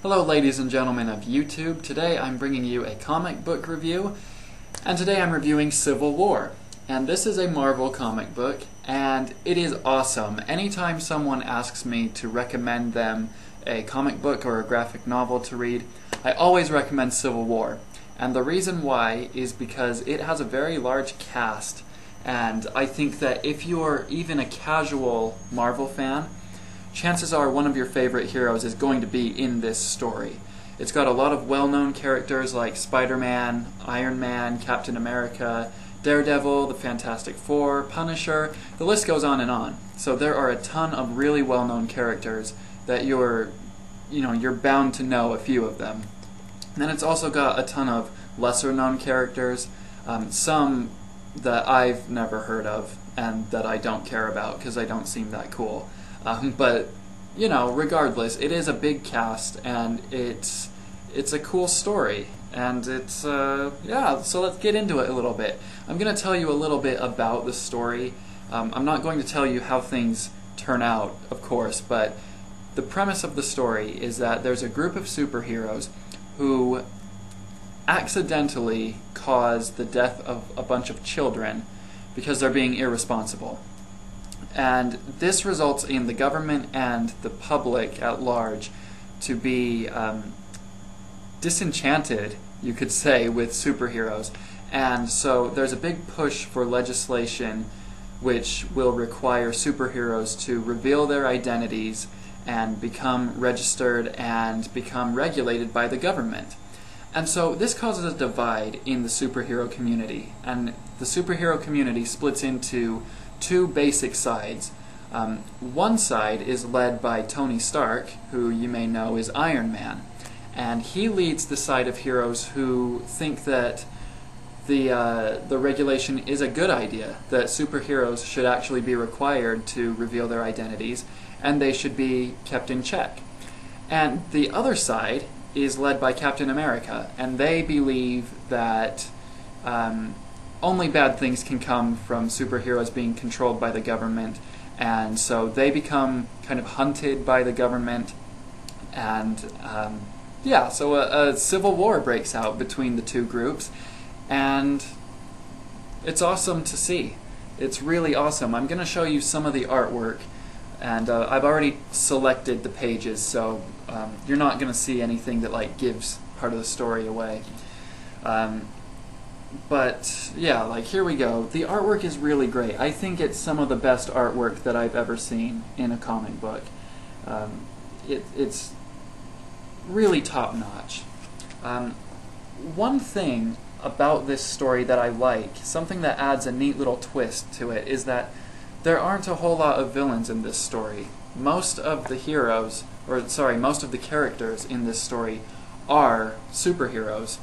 Hello ladies and gentlemen of YouTube. Today I'm bringing you a comic book review, and today I'm reviewing Civil War. And this is a Marvel comic book, and it is awesome. Anytime someone asks me to recommend them a comic book or a graphic novel to read, I always recommend Civil War. And the reason why is because it has a very large cast, and I think that if you're even a casual Marvel fan, chances are one of your favorite heroes is going to be in this story. It's got a lot of well-known characters like Spider-Man, Iron Man, Captain America, Daredevil, the Fantastic Four, Punisher, the list goes on and on. So there are a ton of really well-known characters that you're bound to know a few of them. And then it's also got a ton of lesser-known characters, some that I've never heard of and that I don't care about because they don't seem that cool. But regardless, it is a big cast, and it's a cool story, and it's yeah. So let's get into it a little bit. I'm going to tell you a little bit about the story. I'm not going to tell you how things turn out, of course, but the premise of the story is that there's a group of superheroes who accidentally cause the death of a bunch of children because they're being irresponsible. And this results in the government and the public at large to be disenchanted, you could say, with superheroes. And so there's a big push for legislation which will require superheroes to reveal their identities and become registered and become regulated by the government. And so this causes a divide in the superhero community. And the superhero community splits into two basic sides. One side is led by Tony Stark, who you may know is Iron Man, and he leads the side of heroes who think that the regulation is a good idea, that superheroes should actually be required to reveal their identities, and they should be kept in check. And the other side is led by Captain America, and they believe that only bad things can come from superheroes being controlled by the government, and so they become kind of hunted by the government, and yeah, so a civil war breaks out between the two groups, and it's awesome to see. It's really awesome. I'm going to show you some of the artwork, and I've already selected the pages, so you're not going to see anything that gives part of the story away. But yeah, here we go. The artwork is really great. I think it's some of the best artwork that I've ever seen in a comic book. It's really top-notch. One thing about this story that I like, something that adds a neat little twist to it, is that there aren't a whole lot of villains in this story. Most of the heroes, most of the characters in this story are superheroes.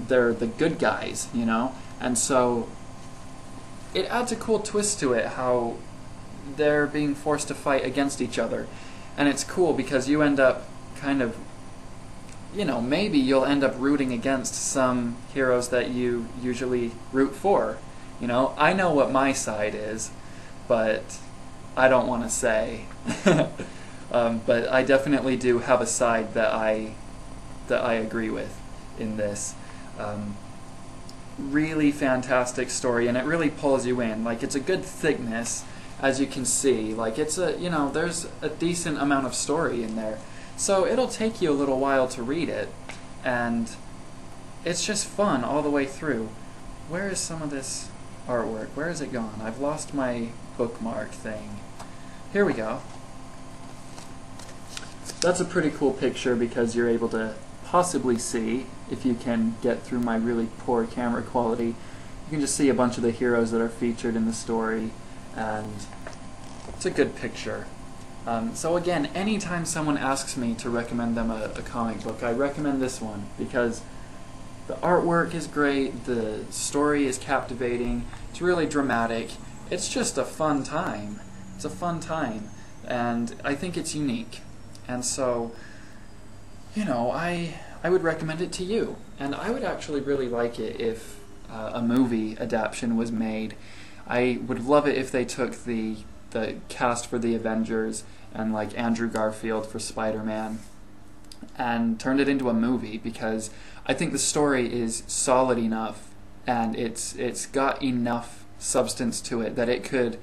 They're the good guys, and so it adds a cool twist to it, how they're being forced to fight against each other. And it's cool because you end up kind of, maybe you'll end up rooting against some heroes that you usually root for. I know what my side is, but I don't want to say. But I definitely do have a side that I agree with in this. Really fantastic story, and it really pulls you in. It's a good thickness, as you can see. It's a, there's a decent amount of story in there. So it'll take you a little while to read it, and it's just fun all the way through. Where is some of this artwork? Where is it gone? I've lost my bookmark thing. Here we go. That's a pretty cool picture because you're able to possibly see, if you can get through my really poor camera quality, you can just see a bunch of the heroes that are featured in the story, and it's a good picture. So again, anytime someone asks me to recommend them a comic book, I recommend this one because the artwork is great, the story is captivating, it's really dramatic, it's just a fun time. It's a fun time, and I think it's unique. And so, I would recommend it to you. And I would actually really like it if a movie adaptation was made. I would love it if they took the cast for the Avengers and Andrew Garfield for Spider-Man and turned it into a movie, because I think the story is solid enough and it's got enough substance to it that it could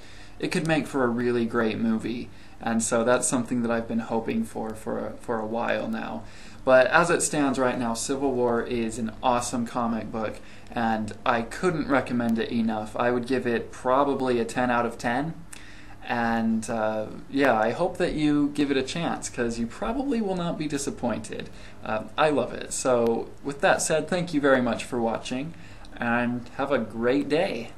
make for a really great movie. And so that's something that I've been hoping for a while now. But as it stands right now, Civil War is an awesome comic book, and I couldn't recommend it enough. I would give it probably a 10 out of 10. And yeah, I hope that you give it a chance, because you probably will not be disappointed. I love it. So with that said, thank you very much for watching, and have a great day.